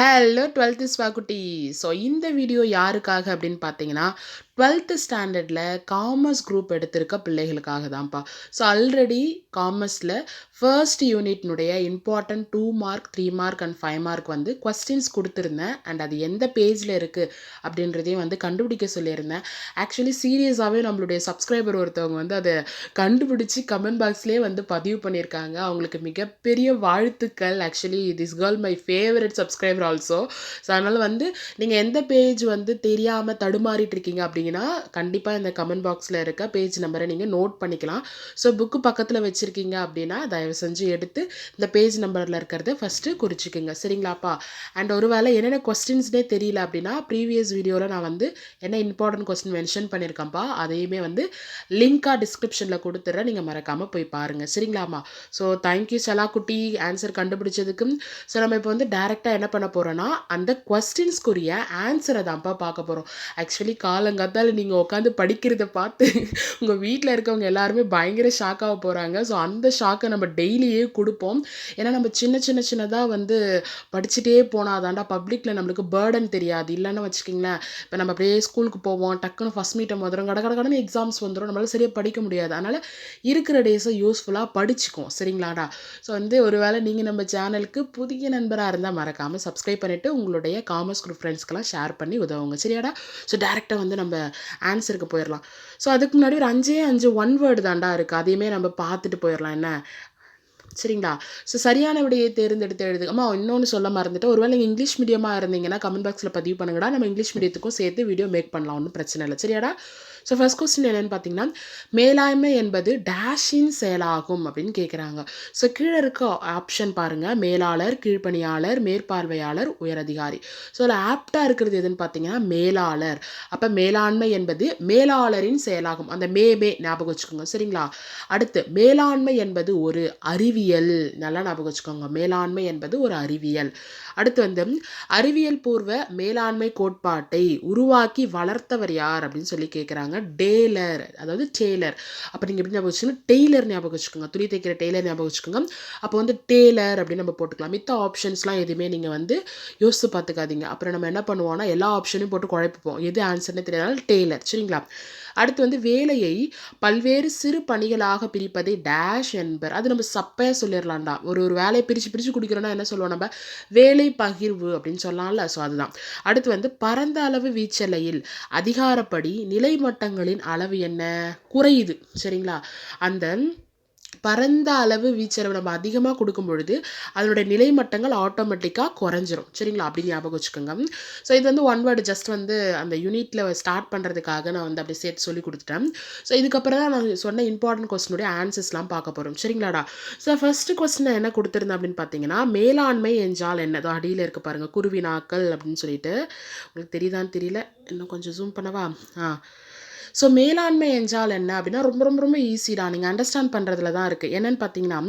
Hello 12th ஸ்வாகுட்டி. So இந்த video யாருக்காக அப்படின்னு பார்த்தீங்கன்னா 12th ஸ்டாண்டர்டில் காமர்ஸ் குரூப் எடுத்திருக்க பிள்ளைகளுக்காக தான்ப்பா. ஸோ ஆல்ரெடி காமர்ஸில் ஃபர்ஸ்ட் யூனிட்னுடைய important 2 mark 3 mark and 5 mark வந்து கொஸ்டின்ஸ் கொடுத்துருந்தேன். அண்ட் அது எந்த பேஜில் இருக்குது அப்படின்றதையும் வந்து கண்டுபிடிக்க சொல்லியிருந்தேன். ஆக்சுவலி சீரியஸாகவே நம்மளுடைய சப்ஸ்கிரைபர் ஒருத்தவங்க வந்து அதை கண்டுபிடிச்சி கமெண்ட் பாக்ஸ்லேயே வந்து பதிவு பண்ணியிருக்காங்க. அவங்களுக்கு மிகப்பெரிய வாழ்த்துக்கள். Actually this girl my favourite subscriber also. So அதனால் வந்து நீங்கள் எந்த பேஜ் வந்து தெரியாமல் தடுமாறிட்டு இருக்கீங்க அப்படிங்கன்னா கண்டிப்பாக இந்த கமெண்ட் பாக்ஸில் இருக்க பேஜ் நம்பரை நீங்கள் நோட் பண்ணிக்கலாம். ஸோ புக்கு பக்கத்தில் வச்சுருக்கீங்க அப்படின்னா தயவு செஞ்சு எடுத்து இந்த பேஜ் நம்பரில் இருக்கிறத ஃபஸ்ட்டு குறிச்சிக்கோங்க, சரிங்களாப்பா. அண்ட் ஒருவேளை என்னென்ன கொஸ்டின்ஸ்னே தெரியல அப்படின்னா ப்ரீவியஸ் வீடியோவில் நான் வந்து என்ன இம்பார்ட்டன்ட் கொஸ்டின் மென்ஷன் பண்ணியிருக்கேன்ப்பா, அதையுமே வந்து லிங்காக டிஸ்கிரிப்ஷனில் கொடுத்துட்றேன், நீங்கள் மறக்காமல் போய் பாருங்கள், சரிங்களாம்மா. ஸோ தேங்க்யூ செலாக்குட்டி ஆன்சர் கண்டுபிடிச்சதுக்கும். ஸோ நம்ம இப்போ வந்து டேரெக்டாக என்ன பண்ண போகிறோன்னா அந்த கொஸ்டின்ஸ்க்குரிய ஆன்சரை தான்ப்பா பார்க்க போகிறோம். ஆக்சுவலி காலங்காத்தால் நீங்கள் உட்காந்து படிக்கிறத பார்த்து உங்கள் வீட்டில் இருக்கவங்க எல்லாருமே பயங்கர ஷாக்காக போகிறாங்க. ஸோ அந்த ஷாக்கை நம்ம டெய்லியே கொடுப்போம். ஏன்னா நம்ம சின்னதாக வந்து படிச்சுட்டே போனால் தாண்டா பப்ளிக்கில் நம்மளுக்கு பேர்டன் தெரியாது. இல்லைன்னு வச்சுக்கிங்களேன், இப்போ நம்ம அப்படியே ஸ்கூலுக்கு போவோம், டக்குன்னு ஃபஸ்ட் மீட்டம் வந்துடும், கடன்னு எக்ஸாம்ஸ் வந்துடும், நம்மளால் சரியாக படிக்க முடியாது. அதனால் இருக்கிற டேஸை யூஸ்ஃபுல்லாக படிச்சுக்கும், சரிங்களாடா. ஸோ வந்து ஒருவேளை நீங்கள் நம்ம சேனலுக்கு புதிய நண்பராக இருந்தால் மறக்காமல் சப்ஸ்கிரைப் பண்ணிவிட்டு உங்களுடைய காமர்ஸ் குரூப் ஃப்ரெண்ட்ஸ்க்கெல்லாம் ஷேர் பண்ணி உதவுங்க, சரியாடா. ஸோ டேரெக்டாக வந்து நம்ம ஆன்சருக்கு போயிடலாம். ஸோ அதுக்கு முன்னாடி ஒரு 5 ஒன் வேர்டு தாண்டா இருக்குது, அதையுமே நம்ம பார்த்துட்டு போயிடலாம் என்ன, சரிங்களா. ஸோ சரியான விடையை தேர்ந்தெடுத்து எழுது. அம்மா இன்னொன்று சொல்ல மறந்துட்டு, ஒருவேளை நீங்கள் இங்கிலீஷ் மீடியமாக இருந்தீங்கன்னா கமெண்ட் பாக்ஸில் பதிவு பண்ணுங்கடா, நம்ம இங்கிலீஷ் மீடியத்துக்கும் சேர்த்து வீடியோ மேக் பண்ணலாம், ஒன்றும் பிரச்சனை இல்லை, சரியாடா. ஸோ ஃபர்ஸ்ட் கொஸ்டின் என்னென்னு பார்த்தீங்கன்னா, மேலாண்மை என்பது டேஷின் செயலாகும் அப்படின்னு கேட்குறாங்க. ஸோ கீழே இருக்க ஆப்ஷன் பாருங்கள், மேலாளர், கீழ்ப்பணியாளர், மேற்பார்வையாளர், உயரதிகாரி. ஸோ அதில் ஆப்டாக இருக்கிறது எதுன்னு பார்த்தீங்கன்னா மேலாளர். அப்போ மேலாண்மை என்பது மேலாளரின் செயலாகும். அந்த மே ஞாபகம் வச்சுக்கோங்க, சரிங்களா. அடுத்து மேலாண்மை என்பது ஒரு அறிவியல், நல்லா ஞாபகம் வச்சுக்கோங்க, மேலாண்மை என்பது ஒரு அறிவியல். அடுத்து வந்து அறிவியல் பூர்வ மேலாண்மை கோட்பாட்டை உருவாக்கி வளர்த்தவர் யார் அப்படின்னு சொல்லி கேட்குறாங்க. டேலர், அதாவது டெய்லர். அப்போ நீங்கள் எப்படி ஞாபகம் வச்சுக்கோங்க, டெய்லர் ஞாபகம் வச்சுக்கோங்க, துணி தைக்கிற டெய்லர் ஞாபகம் வச்சுக்கோங்க. அப்போ வந்து டேலர் அப்படின்னு நம்ம போட்டுக்கலாம். மித்த ஆப்ஷன்ஸ்லாம் எதுவுமே நீங்கள் வந்து யோசித்து பார்த்துக்காதீங்க. அப்புறம் நம்ம என்ன பண்ணுவோம்னா எல்லா ஆப்ஷனையும் போட்டு குழப்பிப்போம், எது ஆன்சர்னே தெரியாதனால டெய்லர், சரிங்களா. அடுத்து வந்து வேலையை பல்வேறு சிறு பணிகளாக பிரிப்பதை டேஷ் என்பர். அது நம்ம சப்பையாக சொல்லிடலாம்டா. ஒரு வேலையை பிரித்து குடிக்கிறோன்னா என்ன சொல்லுவோம், நம்ம வேலை பகிர்வு அப்படின்னு சொல்லலாம்ல. ஸோ அதுதான். அடுத்து வந்து பரந்த அளவு வீச்சலையில் அதிகாரப்படி நிலைமட்டங்களின் அளவு என்ன, குறையுது, சரிங்களா. அந்த பரந்த அளவு வீச்சளவு நம்ம அதிகமாக கொடுக்கும் பொழுது அதனுடைய நிலைமட்டங்கள் ஆட்டோமேட்டிக்காக குறைஞ்சிரும், சரிங்களா. அப்படி ஞாபகம் வச்சுக்கோங்க. ஸோ இது வந்து ஒன் வேர்டு ஜஸ்ட் வந்து அந்த யூனிட்டில் ஸ்டார்ட் பண்ணுறதுக்காக நான் வந்து அப்படி சேர்த்து சொல்லி கொடுத்துட்டேன். ஸோ இதுக்கப்புறம் தான் நான் சொன்ன இம்பார்ட்டன்ட் கொஸ்டினுடைய ஆன்சர்ஸ்லாம் பார்க்க போகிறோம், சரிங்களாடா. ஸோ ஃபர்ஸ்ட் கொஸ்டின் என்ன கொடுத்துருந்தேன் அப்படின்னு பார்த்தீங்கன்னா, மேலாண்மை என்றால் என்ன, அடியில் இருக்க பாருங்கள், குருவினாக்கள் அப்படின்னு சொல்லிட்டு. உங்களுக்கு தெரியுதான்னு தெரியல, இன்னும் கொஞ்சம் ஜூம் பண்ணவா. ஸோ மேலாண்மை என்றால் என்ன அப்படின்னா ரொம்ப ரொம்ப ரொம்ப ஈஸிடா, நீங்கள் அண்டர்ஸ்டாண்ட் பண்ணுறதுல தான் இருக்குது. என்னென்னு பார்த்தீங்கன்னா,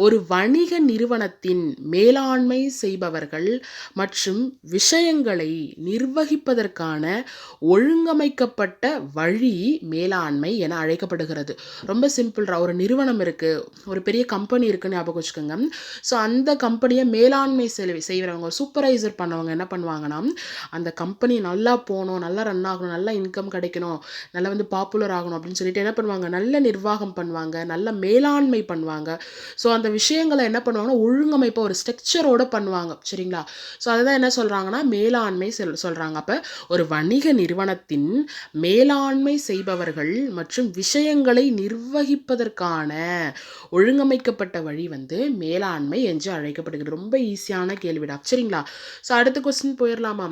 ஒரு வணிக நிறுவனத்தின் மேலாண்மை செய்பவர்கள் மற்றும் விஷயங்களை நிர்வகிப்பதற்கான ஒழுங்கமைக்கப்பட்ட வழி மேலாண்மை என அழைக்கப்படுகிறது. ரொம்ப சிம்பிள்ரா. ஒரு நிறுவனம் இருக்குது, ஒரு பெரிய கம்பெனி இருக்குன்னு ஞாபகம் வச்சுக்கோங்க. ஸோ அந்த கம்பெனியை மேலாண்மை செய்கிறவங்க, சூப்பர்வைசர் பண்ணவங்க என்ன பண்ணுவாங்கன்னா, அந்த கம்பெனி நல்லா போகணும், நல்லா ரன் ஆகணும், நல்லா இன்கம் கிடைக்கணும், நல்லா வந்து பாப்புலர் ஆகணும் அப்படின்னு சொல்லிட்டு என்ன பண்ணுவாங்க, நல்ல நிர்வாகம் பண்ணுவாங்க, நல்ல மேலாண்மை பண்ணுவாங்க. ஸோ அந்த விஷயங்களை என்ன பண்ணுவாங்கன்னா ஒழுங்கமைப்பாக ஒரு ஸ்ட்ரக்சரோடு பண்ணுவாங்க, சரிங்களா. ஸோ அதுதான் என்ன சொல்கிறாங்கன்னா மேலாண்மை சொல்கிறாங்க. அப்போ ஒரு வணிக நிறுவனத்தின் மேலாண்மை செய்பவர்கள் மற்றும் விஷயங்களை நிர்வகிப்பதற்கான ஒழுங்கமைக்கப்பட்ட வழி வந்து மேலாண்மை என்று அழைக்கப்படுகிறது. ரொம்ப ஈஸியான கேள்விடா, சரிங்களா. ஸோ அடுத்த கொஸ்டின் போயிடலாமா.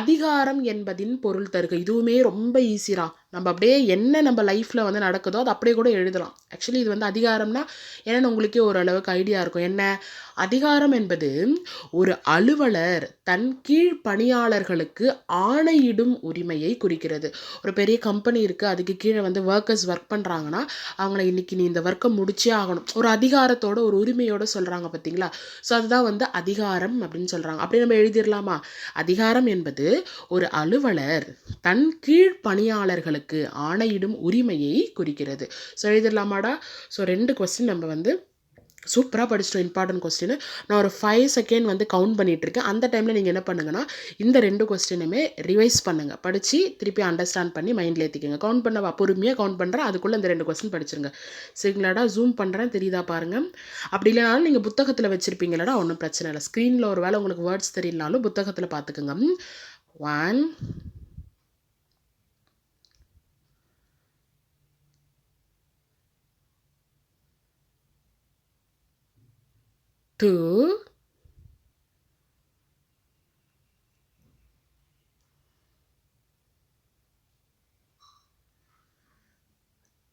அதிகாரம் என்பதின் பொருள் தருக. இதுவுமே ரொம்ப ஈஸிரா. நம்ம அப்படியே என்ன நம்ம லைஃப்பில் வந்து நடக்குதோ அது அப்படியே கூட எழுதலாம். ஆக்சுவலி இது வந்து அதிகாரம்னா என்னென்னு உங்களுக்கே ஓரளவுக்கு ஐடியா இருக்கும். என்ன அதிகாரம் என்பது ஒரு அலுவலர் தன் கீழ் பணியாளர்களுக்கு ஆணையிடும் உரிமையை குறிக்கிறது. ஒரு பெரிய கம்பெனி இருக்குது, அதுக்கு கீழே வந்து ஒர்க்கர்ஸ் ஒர்க் பண்ணுறாங்கன்னா அவங்கள இன்றைக்கி நீ இந்த ஒர்க்கை முடிச்சே ஆகணும், ஒரு அதிகாரத்தோட ஒரு உரிமையோடு சொல்கிறாங்க பார்த்தீங்களா. ஸோ அதுதான் வந்து அதிகாரம் அப்படின்னு சொல்கிறாங்க. அப்படி நம்ம எழுதிடலாமா. அதிகாரம் என்பது ஒரு அலுவலர் தன் கீழ் பணியாளர்களுக்கு ஆணையிடும் உரிமையை குறிக்கிறது. ஸோ எழுதிடலாமாடா. ஸோ 2 கொஸ்டின் நம்ம வந்து சூப்பராக படிச்சிட்டோம் இம்பார்ட்டன்ட் கொஸ்டின். நான் ஒரு 5 செகண்ட் வந்து கவுண்ட் பண்ணிகிட்ருக்கேன். அந்த டைமில் நீங்கள் என்ன பண்ணுங்கன்னா இந்த 2 கொஸ்டினுமே ரிவைஸ் பண்ணுங்கள். படித்து திருப்பி அண்டர்ஸ்டாண்ட் பண்ணி மைண்டில் ஏற்றிக்கங்க. கவுண்ட் பண்ண பொறுமையாக கவுண்ட் பண்ணுறேன். அதுக்குள்ளே இந்த 2 கொஸ்டின் படிச்சிருங்க. சரிங்களாடா? ஜூம் பண்ணுறேன், தெரியுதா பாருங்கள். அப்படி இல்லைனாலும் நீங்கள் புத்தகத்தில் வச்சுருப்பீங்களடா, ஒன்றும் பிரச்சனை இல்லை. ஸ்க்ரீனில் ஒரு வேளை உங்களுக்கு வேர்ட்ஸ் தெரியலனாலும் புத்தகத்தில் பார்த்துக்குங்க. 1 2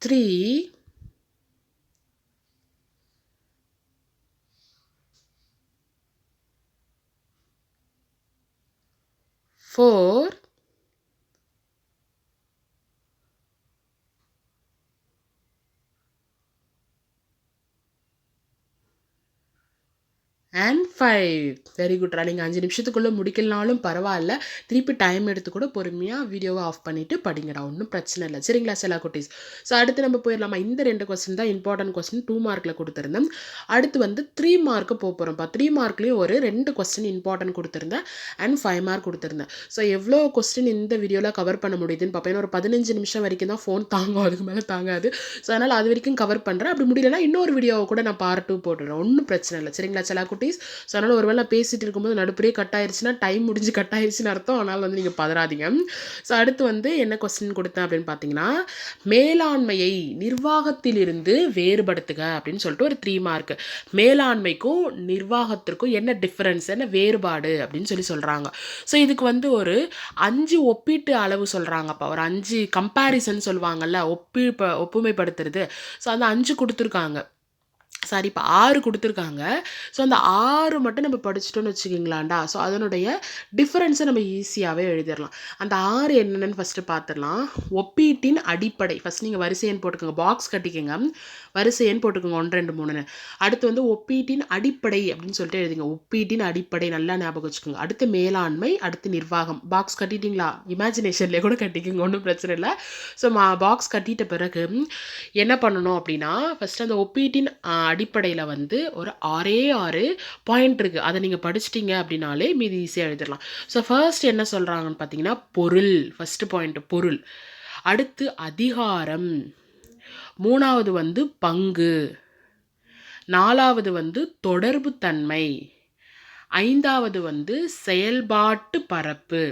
3 4 and 5. வெரி குட்ரா. நீங்கள் 5 நிமிஷத்துக்குள்ளே முடிக்கலனாலும் பரவாயில்ல. திருப்பி டைம் எடுத்து கூட பொறுமையாக வீடியோவை ஆஃப் பண்ணிவிட்டு படிங்கடா, ஒன்றும் பிரச்சனை இல்லை. சரிங்களா செல்லா குட்டீஸ்? ஸோ அடுத்து நம்ம போயிடலாமா? இந்த 2 கொஸ்டின் தான் இம்பார்ட்டன்ட் கொஸ்டின் 2 மார்க்கில் கொடுத்துருந்தேன். அடுத்து வந்து 3 மார்க்கு போகிறோம்ப்பா. 3 மார்க்லேயும் ஒரு 2 கொஸ்டின் இம்பார்ட்டன்ட் கொடுத்துருந்தேன் அண்ட் 5 மார்க் கொடுத்துருந்தேன். ஸோ எவ்வளோ கொஸ்டின் இந்த வீடியோவில் கவர் பண்ண முடியுதுன்னு பார்ப்பேன். ஏன்னா ஒரு 15 நிமிஷம் வரைக்கும் தான் ஃபோன் தாங்கும், அதுக்கு மேலே தாங்காது. ஸோ அதனால் அது வரைக்கும் கவர் பண்ணுறேன். அப்படி முடியலன்னா இன்னொரு வீடியோவை கூட நான் பார்ட் 2 போட்டுடுறேன், ஒன்றும் பிரச்சனை இல்லை. சரிங்களா செல்லா குட்டீஸ்? ஸோ அதனால் ஒரு வேளை நான் பேசிகிட்டு இருக்கும்போது நடுப்புறே கட் ஆயிடுச்சுன்னா டைம் முடிஞ்சு கட் ஆயிடுச்சுன்னு அர்த்தம். அதனால் வந்து நீங்கள் பதறாதீங்க. ஸோ அடுத்து வந்து என்ன கொஸ்டின் கொடுத்தேன் அப்படின்னு பார்த்தீங்கன்னா, மேலாண்மையை நிர்வாகத்திலிருந்து வேறுபடுத்துக அப்படின்னு சொல்லிட்டு ஒரு 3 மார்க். மேலாண்மைக்கும் நிர்வாகத்திற்கும் என்ன டிஃப்ரென்ஸ், என்ன வேறுபாடு அப்படின்னு சொல்கிறாங்க. ஸோ இதுக்கு வந்து ஒரு 5 ஒப்பீட்டு அளவு சொல்கிறாங்கப்பா. ஒரு 5 கம்பேரிசன் சொல்லுவாங்கல்ல, ஒப்புமைப்படுத்துறது. ஸோ அந்த 5 கொடுத்துருக்காங்க. சாரி, இப்போ 6 கொடுத்துருக்காங்க. ஸோ அந்த 6 மட்டும் நம்ம படிச்சிட்டோன்னு வச்சுக்கிங்களாண்டா. ஸோ அதனுடைய டிஃபரன்ஸை நம்ம ஈஸியாகவே எழுதிடலாம். அந்த 6 என்னென்னு ஃபஸ்ட்டு பார்த்துடலாம். ஒப்பீட்டின் அடிப்படை. ஃபஸ்ட் நீங்கள் வரிசை எண் போட்டுக்கோங்க, பாக்ஸ் கட்டிக்கோங்க, வரிசை எண் போட்டுக்கோங்க 1 2 3ன்னு. அடுத்து வந்து ஒப்பீட்டின் அடிப்படை அப்படின்னு சொல்லிட்டு எழுதிங்க. ஒப்பீட்டின் அடிப்படை நல்லா ஞாபகம் வச்சுக்கோங்க. அடுத்து மேலாண்மை, அடுத்து நிர்வாகம். பாக்ஸ் கட்டிட்டிங்களா? இமேஜினேஷன்லேயே கூட கட்டிக்கோங்க, ஒன்றும் பிரச்சனை இல்லை. ஸோ பாக்ஸ் கட்டிட்ட பிறகு என்ன பண்ணணும் அப்படின்னா, ஃபஸ்ட்டு அந்த ஒப்பீட்டின் அடிப்படையில் வந்து ஒரு 6 பாயிண்ட் இருக்குது. அதை நீங்கள் படிச்சிட்டிங்க அப்படின்னாலே மீதி ஈஸியாக எழுதிடலாம். ஸோ ஃபர்ஸ்ட் என்ன சொல்கிறாங்கன்னு பார்த்தீங்கன்னா, பொருள். ஃபஸ்ட்டு பாயிண்ட் பொருள். அடுத்து அதிகாரம். 3வது வந்து பங்கு. 4வது வந்து தொடர்பு தன்மை. 5வது வந்து செயல்பாட்டு பரப்பு.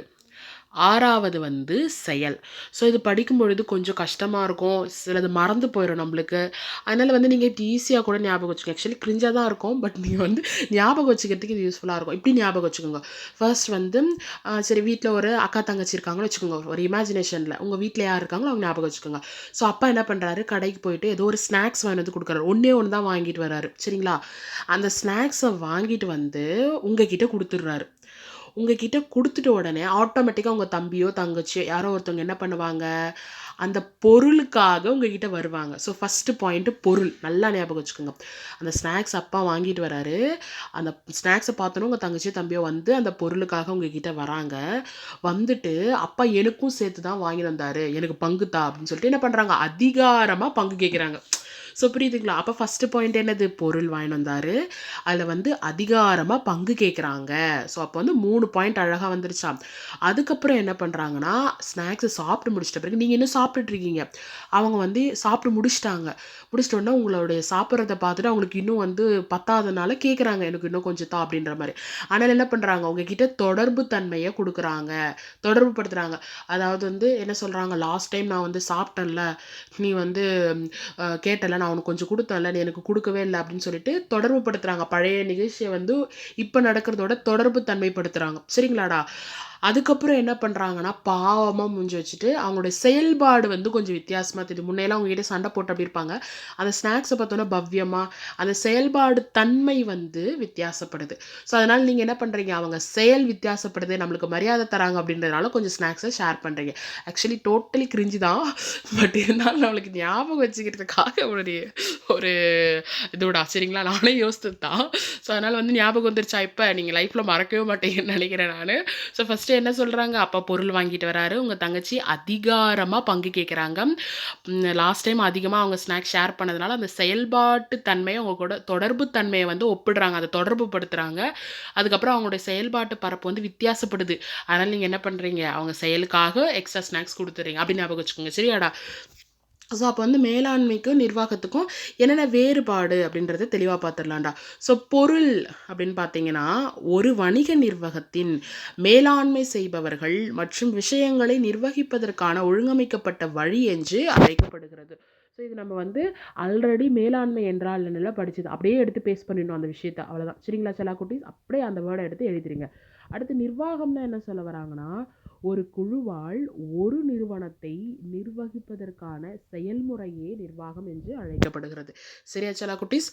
6வது வந்து செயல். ஸோ இது படிக்கும் பொழுது கொஞ்சம் கஷ்டமாக இருக்கும், சிலது மறந்து போயிடும் நம்மளுக்கு. அதனால் வந்து நீங்கள் இப்படி ஈஸியாக கூட ஞாபகம் வச்சுக்கோங்க. ஆக்சுவலி கிரிஞ்சாக தான் இருக்கும், பட் நீங்கள் வந்து ஞாபகம் வச்சுக்கிறதுக்கு இது யூஸ்ஃபுல்லாக இருக்கும். இப்படி ஞாபகம் வச்சுக்கோங்க. ஃபர்ஸ்ட் வந்து சரி, வீட்டில் ஒரு அக்கா தங்கச்சி இருக்காங்கன்னு வச்சுக்கோங்க. ஒரு இமேஜினேஷனில் உங்கள் வீட்டில் யார் இருக்காங்களோ அவங்க ஞாபகம் வச்சுக்கோங்க. ஸோ அப்பா என்ன பண்ணுறாரு, கடைக்கு போயிட்டு ஏதோ ஒரு ஸ்நாக்ஸ் வாங்கி வந்து கொடுக்குறாரு. ஒன்றே ஒன்று தான் வாங்கிட்டு வர்றாரு. சரிங்களா? அந்த ஸ்நாக்ஸை வாங்கிட்டு வந்து உங்ககிட்ட கொடுத்துட்றாரு. உங்ககிட்ட கொடுத்துட்ட உடனே ஆட்டோமேட்டிக்காக உங்கள் தம்பியோ தங்கச்சியோ யாரோ ஒருத்தவங்க என்ன பண்ணுவாங்க, அந்த பொருளுக்காக உங்ககிட்ட வருவாங்க. ஸோ ஃபஸ்ட்டு பாயிண்ட்டு பொருள். நல்லா ஞாபகம் வச்சுக்கோங்க. அந்த ஸ்நாக்ஸ் அப்பா வாங்கிட்டு வராரு. அந்த ஸ்நாக்ஸை பார்த்தோன்னா உங்கள் தங்கச்சியோ தம்பியோ வந்து அந்த பொருளுக்காக உங்ககிட்ட வராங்க. வந்துட்டு அப்பா எனக்கும் சேர்த்து தான் வாங்கிட்டு வந்தார், எனக்கு பங்கு தா அப்படின்னு சொல்லிட்டு என்ன பண்ணுறாங்க, அதிகாரமாக பங்கு கேட்குறாங்க. ஸோ புரியுதுங்களா? அப்போ ஃபஸ்ட்டு பாயிண்ட் என்னது, பொருள் வாங்கிட்டு வந்தார், அதில் வந்து அதிகாரமாக பங்கு கேட்குறாங்க. ஸோ அப்போ வந்து 3 பாயிண்ட் அழகாக வந்துருச்சா. அதுக்கப்புறம் என்ன பண்ணுறாங்கன்னா, ஸ்நாக்ஸை சாப்பிட்டு முடிச்சிட்ட பிறகு நீங்கள் இன்னும் சாப்பிட்டுட்ருக்கீங்க, அவங்க வந்து சாப்பிட்டு முடிச்சிட்டாங்க. முடிச்சிட்டோன்னா உங்களுடைய சாப்பிட்றத பார்த்துட்டு அவங்களுக்கு இன்னும் வந்து பத்தாதனால கேட்குறாங்க, எனக்கு இன்னும் கொஞ்சம் தான் அப்படின்ற மாதிரி. ஆனால் என்ன பண்ணுறாங்க, உங்ககிட்ட தொடர்பு தன்மையை கொடுக்குறாங்க, தொடர்பு படுத்துகிறாங்க. அதாவது வந்து என்ன சொல்கிறாங்க, லாஸ்ட் டைம் நான் வந்து சாப்பிட்டேன்ல, நீ வந்து கேட்டல, நான் உனக்கு கொஞ்சம் கொடுத்தேன்ல, நீ எனக்கு கொடுக்கவே இல்லை அப்படின்னு சொல்லிட்டு தொடர்பு படுத்துகிறாங்க. பழைய நிகழ்ச்சியை வந்து இப்போ நடக்கிறதோட தொடர்பு தன்மைப்படுத்துகிறாங்க. சரிங்களாடா? அதுக்கப்புறம் என்ன பண்ணுறாங்கன்னா, பாவமாக மூஞ்சி வச்சுட்டு அவங்களுடைய செயல்பாடு வந்து கொஞ்சம் வித்தியாசமாக தெரியுது. முன்னையெல்லாம் அவங்ககிட்ட சண்டை போட்டு அப்படி இருப்பாங்க. அந்த ஸ்நாக்ஸை பார்த்தோன்னா பவ்யமாக, அந்த செயல்பாடு தன்மை வந்து வித்தியாசப்படுது. ஸோ அதனால் நீங்கள் என்ன பண்ணுறீங்க, அவங்க செயல் வித்தியாசப்படுது, நம்மளுக்கு மரியாதை தராங்க அப்படின்றதுனால கொஞ்சம் ஸ்நாக்ஸை ஷேர் பண்ணுறீங்க. ஆக்சுவலி டோட்டலி கிரிஞ்சு தான், பட் இருந்தாலும் நம்மளுக்கு ஞாபகம் வச்சுக்கிறதுக்காக ஒரு இதோட சரிங்களா, நானே யோசித்தது தான். ஸோ அதனால் வந்து ஞாபகம் வந்துருச்சா, இப்போ நீங்கள் லைஃப்பில் மறக்கவே மாட்டீங்கன்னு நினைக்கிறேன் நான். ஸோ ஃபஸ்ட்டு நெக்ஸ்ட் என்ன சொல்கிறாங்க, அப்பா பொருள் வாங்கிட்டு வராரு, உங்கள் தங்கச்சி அதிகாரமாக பங்கு கேட்குறாங்க. லாஸ்ட் டைம் அதிகமாக அவங்க ஸ்நாக்ஸ் ஷேர் பண்ணதுனால அந்த செயல்பாட்டு தன்மையை அவங்க கூட தொடர்பு தன்மையை வந்து ஒப்பிடுறாங்க, அதை தொடர்பு படுத்துகிறாங்க. அதுக்கப்புறம் அவங்களுடைய செயல்பாட்டு பரப்பு வந்து வித்தியாசப்படுது. அதனால் நீங்கள் என்ன பண்ணுறீங்க, அவங்க செயலுக்காக எக்ஸ்ட்ரா ஸ்நாக்ஸ் கொடுத்துறீங்க அப்படின்னு ஞாபகம் வச்சுக்கோங்க. சரியாடா? ஸோ அப்போ வந்து மேலாண்மைக்கும் நிர்வாகத்துக்கும் என்னென்ன வேறுபாடு அப்படின்றத தெளிவாக பார்த்துடலாம்டா. ஸோ பொருள் அப்படின்னு பார்த்தீங்கன்னா, ஒரு வணிக நிர்வாகத்தின் மேலாண்மை செய்பவர்கள் மற்றும் விஷயங்களை நிர்வகிப்பதற்கான ஒழுங்கமைக்கப்பட்ட வழி என்று அழைக்கப்படுகிறது. ஸோ இது நம்ம வந்து ஆல்ரெடி மேலாண்மை என்றால் என்னெல்லாம் படிச்சது அப்படியே எடுத்து பேஸ்ட் பண்ணிடணும் அந்த விஷயத்தை. அவ்வளோதான். சரிங்களா செல்லா குட்டீஸ்? அப்படியே அந்த வேர்டை எடுத்து எழுதிடுங்க. அடுத்து நிர்வாகம்னா என்ன சொல்ல வராங்கன்னா, ஒரு குழுவால் ஒரு நிறுவனத்தை நிர்வகிப்பதற்கான செயல்முறையே நிர்வாகம் என்று அழைக்கப்படுகிறது. சரியா செல்லா குட்டீஸ்?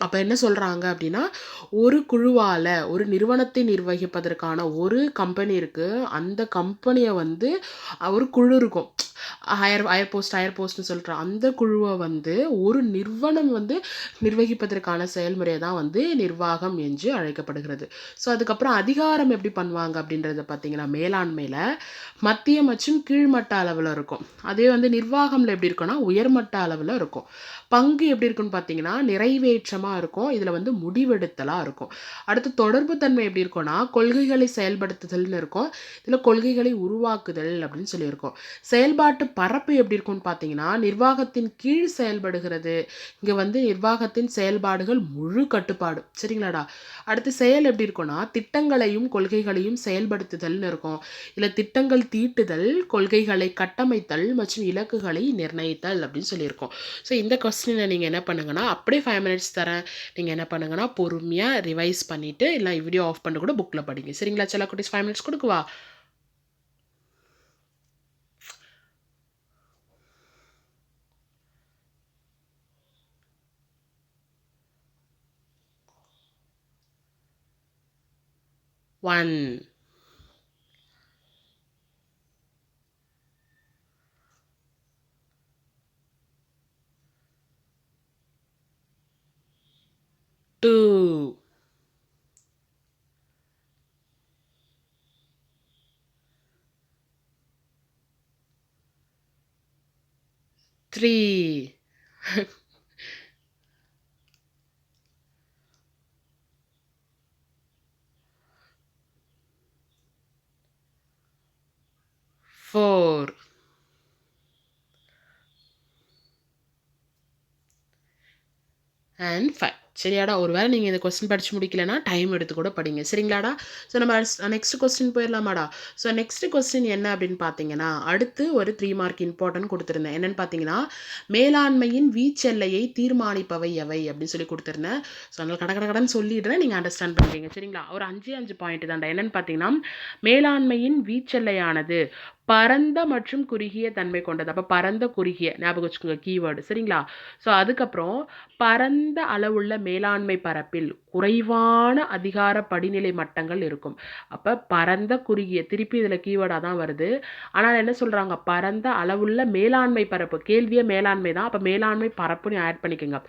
அப்போ என்ன சொல்கிறாங்க அப்படின்னா, ஒரு குழுவால் ஒரு நிறுவனத்தை நிர்வகிப்பதற்கான ஒரு கம்பெனி இருக்குது. அந்த கம்பெனியை வந்து ஒரு குழு இருக்கும். ஹையர் போஸ்ட்னு சொல்கிற அந்த குழுவை வந்து ஒரு நிறுவனம் வந்து நிர்வகிப்பதற்கான செயல்முறையை தான் வந்து நிர்வாகம் என்று அழைக்கப்படுகிறது. ஸோ அதுக்கப்புறம் அதிகாரம் எப்படி பண்ணுவாங்க அப்படின்றத பார்த்தீங்கன்னா, மேலாண்மையில் மத்திய மற்றும் கீழ்மட்ட அளவில் இருக்கும். அதே வந்து நிர்வாகம்ல எப்படி இருக்குன்னா உயர்மட்ட அளவில் இருக்கும். பங்கு எப்படி இருக்குன்னு பார்த்தீங்கன்னா நிறைவேற்றமாக இருக்கும். இதில் வந்து முடிவெடுத்தலாக இருக்கும். அடுத்து தொடர்பு தன்மை எப்படி இருக்கும்னா கொள்கைகளை செயல்படுத்துதல்னு இருக்கும். இதில் கொள்கைகளை உருவாக்குதல் அப்படின்னு சொல்லியிருக்கோம். செயல்பாட்டு பரப்பு எப்படி இருக்கும்னு பார்த்தீங்கன்னா நிர்வாகத்தின் கீழ் செயல்படுகிறது. இங்கே வந்து நிர்வாகத்தின் செயல்பாடுகள் முழு கட்டுப்பாடு. சரிங்களாடா? அடுத்து செயல் எப்படி இருக்கும்னா திட்டங்களையும் கொள்கைகளையும் செயல்படுத்துதல்னு இருக்கும். இதில் திட்டங்கள் தீட்டுதல், கொள்கைகளை கட்டமைத்தல் மற்றும் இலக்குகளை நிர்ணயித்தல் அப்படின்னு சொல்லியிருக்கோம். ஸோ இந்த கொஸ்டினை நீங்கள் என்ன பண்ணுங்கன்னா அப்படியே 5 மினிட்ஸ் தரேன். நீங்கள் என்ன பண்ணுங்கன்னா பொறுமையாக ரிவைஸ் பண்ணிவிட்டு இல்லை வீடியோ ஆஃப் பண்ணி கூட புக்கில் படிங்க. சரிங்களா செல்லா குட்டீஸ்? 5 மினிட்ஸ் கொடுக்குவா? One, 2, 3, 4, and 5. சரியாடா? ஒரு வேளை நீங்கள் இந்த கொஸ்டின் படித்து முடிக்கலைன்னா டைம் எடுத்து கூட படிங்க. சரிங்களாடா? ஸோ நம்ம நெக்ஸ்ட் கொஸ்டின் போயிடலாமாடா? ஸோ நெக்ஸ்ட் கொஸ்டின் என்ன அப்படின்னு பார்த்தீங்கன்னா, அடுத்து ஒரு 3 மார்க் இம்பார்ட்டன்ட் கொடுத்துருந்தேன். என்னென்னு பார்த்தீங்கன்னா, மேலாண்மையின் வீச்செல்லையை தீர்மானிப்பவை எவை அப்படின்னு சொல்லி கொடுத்துருந்தேன். ஸோ அதனால் கடன்னு சொல்லிடுறேன், நீங்கள் அண்டர்ஸ்டாண்ட் பண்ணுறீங்க. சரிங்களா? ஒரு 5 பாயிண்ட் தான்டா. என்னென்னு பார்த்தீங்கன்னா, மேலாண்மையின் வீச்செல்லையானது பரந்த மற்றும் குறுகிய தன்மை கொண்டது. அப்போ பரந்த குறுகிய ஞாபகம் வச்சுக்கோங்க கீவேர்டு. சரிங்களா? ஸோ அதுக்கப்புறம் பரந்த அளவுள்ள மேலாண்மை பரப்பில் குறைவான அதிகார படிநிலை மட்டங்கள் இருக்கும். அப்போ பரந்த குறுகிய திருப்பி இதில் கீவேர்டாக தான் வருது. ஆனால் என்ன சொல்கிறாங்க, பரந்த அளவுள்ள மேலாண்மை பரப்பு. கேள்வியே மேலாண்மை தான். அப்போ மேலாண்மை பரப்புன்னு ஆட் பண்ணிக்கோங்க.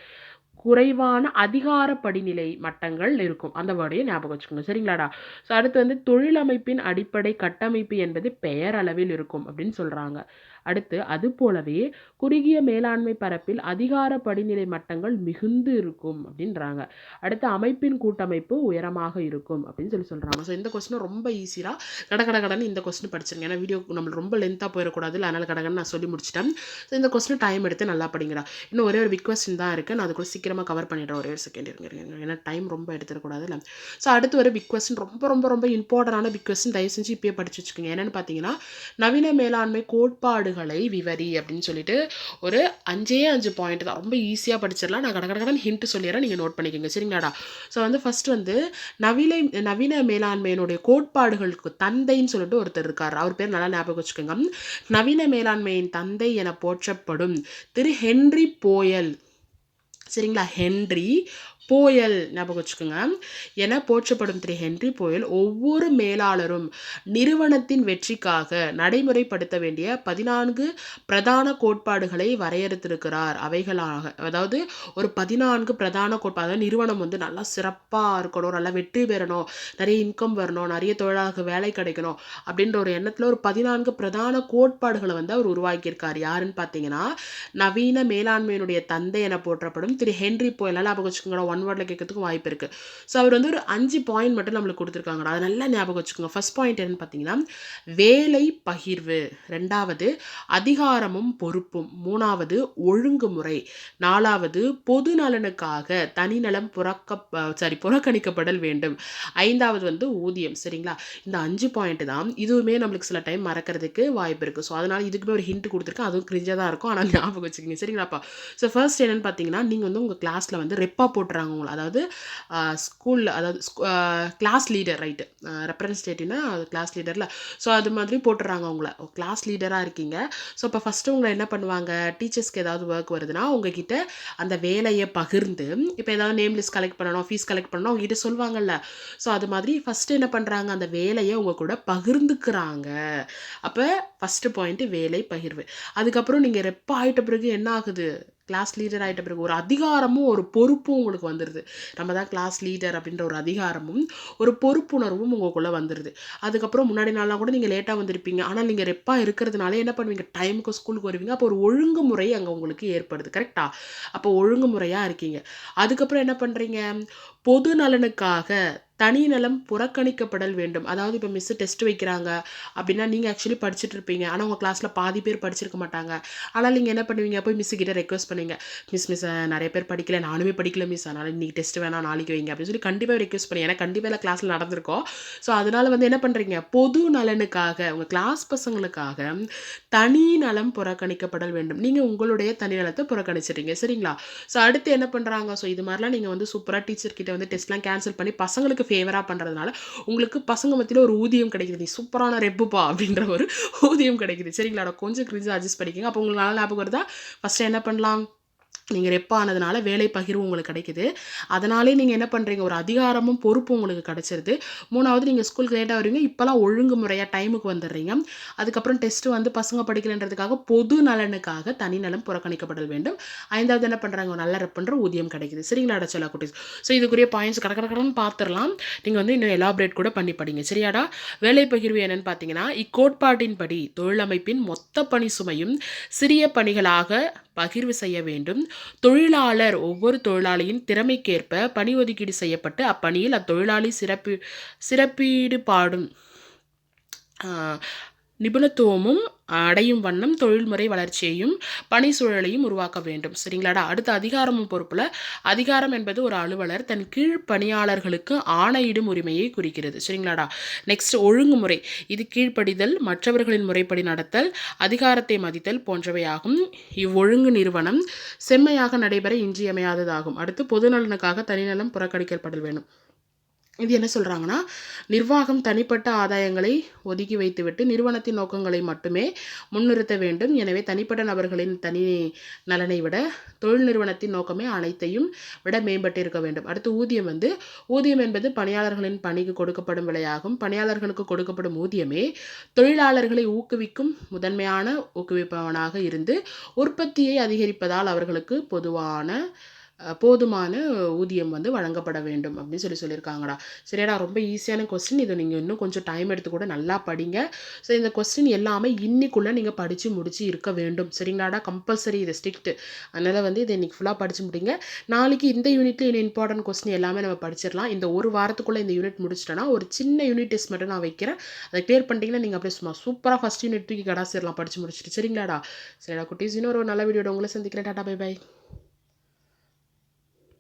குறைவான அதிகார படிநிலை மட்டங்கள் இருக்கும். அந்த வேர்டையும் ஞாபகம் வச்சுக்கோங்க. சரிங்களாடா? ஸோ அடுத்து வந்து தொழிலமைப்பின் அடிப்படை கட்டமைப்பு என்பது பெயரளவில் இருக்கும் அப்படின்னு சொல்கிறாங்க. அடுத்து அது போலவே குறுகிய மேலாண்மை பரப்பில் அதிகார படிநிலை மட்டங்கள் மிகுந்து இருக்கும் அப்படின்றாங்க. அடுத்து அமைப்பின் கூட்டமைப்பு உயரமாக இருக்கும் அப்படின்னு சொல்கிறாங்க. ஸோ இந்த கொஸ்டின் ரொம்ப ஈஸியாக கடன்னு இந்த கொஸ்டின் படிச்சிருங்க. ஏன்னா வீடியோ நம்மளுக்கு ரொம்ப லென்த்தாக போயிடக்கூடாது. அதனால் கடன்னு நான் சொல்லி முடிச்சிட்டேன். ஸோ இந்த கொஸ்டின் டைம் எடுத்து நல்லா படிங்கடா. இன்னும் ஒரே ஒரு பிக் கொஸ்டின் தான் இருக்குது. நான் அதுக்குள்ள சீக்கிரமாக கவர் பண்ணிடுறேன். ஒரே ஒரு செகண்ட் இருங்க. ஏன்னா டைம் ரொம்ப எடுத்துடக்கூடாது இல்லை. ஸோ அடுத்து ஒரு பிக் கொஸ்டின் ரொம்ப இம்பார்ட்டண்டான பிக் கொஸ்டின். தயவு செஞ்சு இப்பயே படிச்சு வச்சுக்கோங்க. என்னென்னு பார்த்தீங்கன்னா, நவீன மேலாண்மை கோட்பாடுகளை விவரி அப்படின்னு சொல்லிட்டு ஒரு 5 பாயிண்ட் தான். ரொம்ப ஈஸியாக படிச்சிடலாம். நான் கடன்னு ஹிண்ட் சொல்லிடுறேன், நீங்கள் நோட் பண்ணிக்கோங்க. சரிங்களாடா? ஸோ வந்து ஃபர்ஸ்ட் வந்து நவீன மேலாண்மையினுடைய கோட்பாடுகளுக்கு தந்தைன்னு சொல்லிட்டு ஒருத்தர் இருக்கார். அவர் பேர் நல்லா ஞாபகம் வச்சுக்கோங்க. நவீன மேலாண்மையின் தந்தை என போற்றப்படும் திரு ஹென்றி போயல். சரிங்களா? ஹென்றி போயல் ஞாபகம் வச்சுக்கோங்க. என போற்றப்படும் திரு ஹென்றி போயல் ஒவ்வொரு மேலாளரும் நிறுவனத்தின் வெற்றிக்காக நடைமுறைப்படுத்த வேண்டிய 14 பிரதான கோட்பாடுகளை வரையறுத்திருக்கிறார். அவைகளாக அதாவது ஒரு 14 பிரதான கோட்பாடு, நிறுவனம் வந்து நல்லா சிறப்பாக இருக்கணும், நல்லா வெற்றி பெறணும், நிறைய இன்கம் வரணும், நிறைய தொழிலாளர்கள் வேலை கிடைக்கணும் அப்படின்ற ஒரு எண்ணத்தில் ஒரு 14 பிரதான கோட்பாடுகளை வந்து அவர் உருவாக்கியிருக்கார். யாருன்னு பார்த்தீங்கன்னா நவீன மேலாண்மையினுடைய தந்தை என போற்றப்படும் திரு ஹென்றி போயல். ஞாபகம் வச்சுக்கோங்க, ஒன் வேர்டில் கேட்கறதுக்கு வாய்ப்பு இருக்குது. ஸோ அவர் வந்து ஒரு 5 பாயிண்ட் மட்டும் நம்மளுக்கு கொடுத்துருக்காங்கடா, அது நல்லா ஞாபகம் வச்சுக்கோங்க. ஃபர்ஸ்ட் பாயிண்ட் என்னன்னு பார்த்தீங்கன்னா வேலை பகிர்வு, 2வது அதிகாரமும் பொறுப்பும், 3வது ஒழுங்குமுறை, 4வது பொது நலனுக்காக தனிநலம் புறக்கணிக்கப்படல் வேண்டும், 5வது வந்து ஊதியம். சரிங்களா? இந்த 5 பாயிண்ட் தான். இதுவுமே நம்மளுக்கு சில டைம் மறக்கிறதுக்கு வாய்ப்பு இருக்குது. ஸோ அதனால் இதுக்குமே ஒரு ஹிண்ட் கொடுத்துருக்கேன். அதுவும் கிரிஞ்சாக தான் இருக்கும், ஆனால் ஞாபகம் வச்சுக்கோங்க. சரிங்களாப்பா? ஸோ ஃபர்ஸ்ட் என்னென்னு பார்த்தீங்கன்னா நீங்கள் வந்து உங்கள் கிளாஸில் வந்து ரெப்பா போட்டுறாங்க உங்களை, அதாவது ஸ்கூலில், அதாவது கிளாஸ் லீடர், ரைட்டு, ரெப்ரஸன்டேட்டிவ்னா அது கிளாஸ் லீடரில். ஸோ அது மாதிரி போட்டுறாங்க உங்களை, கிளாஸ் லீடராக இருக்கீங்க. ஸோ இப்போ ஃபஸ்ட்டு உங்களை என்ன பண்ணுவாங்க, டீச்சர்ஸ்க்கு ஏதாவது ஒர்க் வருதுன்னா உங்ககிட்ட அந்த வேலையை பகிர்ந்து, இப்போ ஏதாவது நேம் லிஸ்ட் கலெக்ட் பண்ணணும், ஃபீஸ் கலெக்ட் பண்ணணும் உங்ககிட்ட சொல்லுவாங்கல்ல. ஸோ அது மாதிரி ஃபஸ்ட்டு என்ன பண்ணுறாங்க, அந்த வேலையை உங்கள் கூட பகிர்ந்துக்கிறாங்க. அப்போ ஃபஸ்ட்டு பாயிண்ட்டு வேலை பகிர்வு. அதுக்கப்புறம் நீங்கள் ரெப்பா ஆகிட்ட பிறகு என்ன ஆகுது, கிளாஸ் லீடர் ஆகிட்ட பிறகு ஒரு அதிகாரமும் ஒரு பொறுப்பும் உங்களுக்கு வந்துடுது. நம்ம தான் கிளாஸ் லீடர் அப்படின்ற ஒரு அதிகாரமும் ஒரு பொறுப்புணர்வும் உங்களுக்குள்ளே வந்துடுது. அதுக்கப்புறம் முன்னாடி நாளாக கூட நீங்கள் லேட்டாக வந்திருப்பீங்க, ஆனால் நீங்கள் ரெப்பாக இருக்கிறதுனால என்ன பண்ணுவீங்க, டைமுக்கு ஸ்கூலுக்கு வருவீங்க. அப்போ ஒரு ஒழுங்குமுறை அங்கே உங்களுக்கு ஏற்படுது. கரெக்டாக? அப்போ ஒழுங்குமுறையாக இருக்கீங்க. அதுக்கப்புறம் என்ன பண்ணுறீங்க, பொது நலனுக்காக தனிநலம் புறக்கணிக்கப்படல் வேண்டும். அதாவது இப்போ மிஸ்ஸு டெஸ்ட் வைக்கிறாங்க அப்படின்னா நீங்கள் ஆக்சுவலி படிச்சுட்டு இருப்பீங்க, ஆனால் உங்கள் கிளாஸில் பாதி பேர் படிச்சிருக்க மாட்டாங்க. ஆனால் நீங்கள் என்ன பண்ணுவீங்க, போய் மிஸ்ஸு கிட்ட ரெக்வஸ்ட் பண்ணுவீங்க, மிஸ் நிறைய பேர் படிக்கல, நானுமே படிக்கல மிஸ், அதனால் இன்றைக்கி டெஸ்ட் வேணாம் நாளைக்கு வைங்க அப்படின்னு சொல்லி கண்டிப்பாக ரெக்வஸ்ட் பண்ணி, ஏன்னா கண்டிப்பாக எல்லாம் கிளாஸில் நடந்திருக்கோம். ஸோ அதனால் வந்து என்ன பண்ணுறீங்க, பொது நலனுக்காக உங்கள் கிளாஸ் பசங்களுக்காக தனி நலம் புறக்கணிக்கப்படல் வேண்டும். நீங்கள் உங்களுடைய தனிநலத்தை புறக்கணிச்சிட்டீங்க. சரிங்களா? ஸோ அடுத்து என்ன பண்ணுறாங்க, ஸோ இது மாதிரிலாம் நீங்கள் வந்து சூப்பராக டீச்சர்கிட்ட வந்து டெஸ்ட்லாம் கேன்சல் பண்ணி பசங்களுக்கு ஃபேவராக பண்ணுறதுனால உங்களுக்கு பசங்க மத்தியில் ஒரு ஊதியம் கிடைக்குது, நீ சூப்பரான ரெப்புப்பா அப்படின்ற ஒரு ஊதியம் கிடைக்குது. சரிங்களா? கொஞ்சம் கிரிஞ்சு அட்ஜஸ்ட் பண்ணிக்கோங்க. அப்போ உங்களுக்கு நல்லா ஞாபகம் வருதா, ஃபஸ்ட்டு என்ன பண்ணலாம், நீங்கள் ரெப்பா ஆனதுனால வேலை பகிர்வு உங்களுக்கு கிடைக்குது, அதனாலே நீங்கள் என்ன பண்ணுறீங்க, ஒரு அதிகாரமும் பொறுப்பும் உங்களுக்கு கிடச்சிருது. 3வது நீங்கள் ஸ்கூலுக்கு லேட்டாக வருவீங்க, இப்போலாம் ஒழுங்குமுறையாக டைமுக்கு வந்துடுறீங்க. அதுக்கப்புறம் டெஸ்ட்டு வந்து பசங்க படிக்கலன்றதுக்காக பொது நலனுக்காக தனிநலம் புறக்கணிக்கப்படல் வேண்டும். 5வது என்ன பண்ணுறாங்க, நல்ல ரெப்புன்ற ஊதியம் கிடைக்குது. சரிங்களா செல்ல குட்டீஸ்? ஸோ இதுக்குரிய பாயிண்ட்ஸ் கடற்கடன்னு பார்த்துடலாம். நீங்கள் வந்து இன்னும் எலாபரேட் கூட பண்ணி படிங்க. சரியாடா? வேலை பகிர்வு என்னன்னு பார்த்தீங்கன்னா இக்கோட்பாட்டின்படி தொழிலமைப்பின் மொத்த பணி சுமையும் சிறிய பணிகளாக பகிர்வு செய்ய வேண்டும். தொழிலாளர் ஒவ்வொரு தொழிலாளியின் திறமைக்கேற்ப பணி ஒதுக்கீடு செய்யப்பட்டு அப்பணியில் அத்தொழிலாளி சிறப்பீடுபாடும் நிபுணத்துவமும் அடையும் வண்ணம் தொழில்முறை வளர்ச்சியையும் பணி சூழலையும் உருவாக்க வேண்டும். சரிங்களாடா? அடுத்த அதிகாரமும் பொறுப்பில், அதிகாரம் என்பது ஒரு அலுவலர் தன் கீழ் பணியாளர்களுக்கு ஆணையிடும் உரிமையை குறிக்கிறது. சரிங்களாடா? நெக்ஸ்ட் ஒழுங்குமுறை, இது கீழ்ப்படிதல், மற்றவர்களின் முறைப்படி நடத்தல், அதிகாரத்தை மதித்தல் போன்றவையாகும். இவ்வொழுங்கு நிறுவனம் செம்மையாக நடைபெற இன்றியமையாததாகும். அடுத்து பொதுநலனுக்காக தனிநலம் புறக்கணிக்கப்படல் வேண்டும். இது என்ன சொல்கிறாங்கன்னா, நிர்வாகம் தனிப்பட்ட ஆதாயங்களை ஒதுக்கி வைத்துவிட்டு நிறுவனத்தின் நோக்கங்களை மட்டுமே முன்னிறுத்த வேண்டும். எனவே தனிப்பட்ட நபர்களின் தனி நலனை விட தொழில் நிறுவனத்தின் நோக்கமே அனைத்தையும் விட மேம்பட்டு இருக்க வேண்டும். அடுத்து ஊதியம் என்பது பணியாளர்களின் பணிக்கு கொடுக்கப்படும் விலையாகும். பணியாளர்களுக்கு கொடுக்கப்படும் ஊதியமே தொழிலாளர்களை ஊக்குவிக்கும் முதன்மையான ஊக்குவிப்பவனாக இருந்து உற்பத்தியை அதிகரிப்பதால் அவர்களுக்கு போதுமான ஊதியம் வந்து வழங்கப்பட வேண்டும் அப்படின்னு சொல்லியிருக்காங்கடா. சரியாடா? ரொம்ப ஈஸியான கொஸ்டின். இதை நீங்கள் இன்னும் கொஞ்சம் டைம் எடுத்து கூட நல்லா படிங்க. ஸோ இந்த கொஸ்டின் எல்லாமே இன்னைக்குள்ளே நீங்கள் படித்து முடிச்சு இருக்க வேண்டும். சரிங்களாடா? கம்பல்சரி, இது ஸ்ட்ரிக்ட். அதனால் வந்து இதை இன்றைக்கி ஃபுல்லாக படித்து முடிங்க. நாளைக்கு இந்த யூனிட்டில் இன்னும் இம்பார்ட்டன்ட் கொஸ்டின் எல்லாமே நம்ம படிச்சிடலாம். இந்த ஒரு வாரத்துக்குள்ளே இந்த யூனிட் முடிச்சிட்டோன்னா ஒரு சின்ன யூனிட் டெஸ்ட் மட்டும் நான் வைக்கிறேன். அதை கிளியர் பண்ணிட்டீங்கன்னா நீங்கள் அப்படியே சும்மா சூப்பராக ஃபஸ்ட் யூனிட் தூக்கி கடாசிடலாம் படித்து முடிச்சுட்டு. சரிங்களாடா? சரிடா குட்டீஸ், இன்னொரு நல்ல வீடியோட உங்களை சந்திக்கிறேன். Tata, bye by.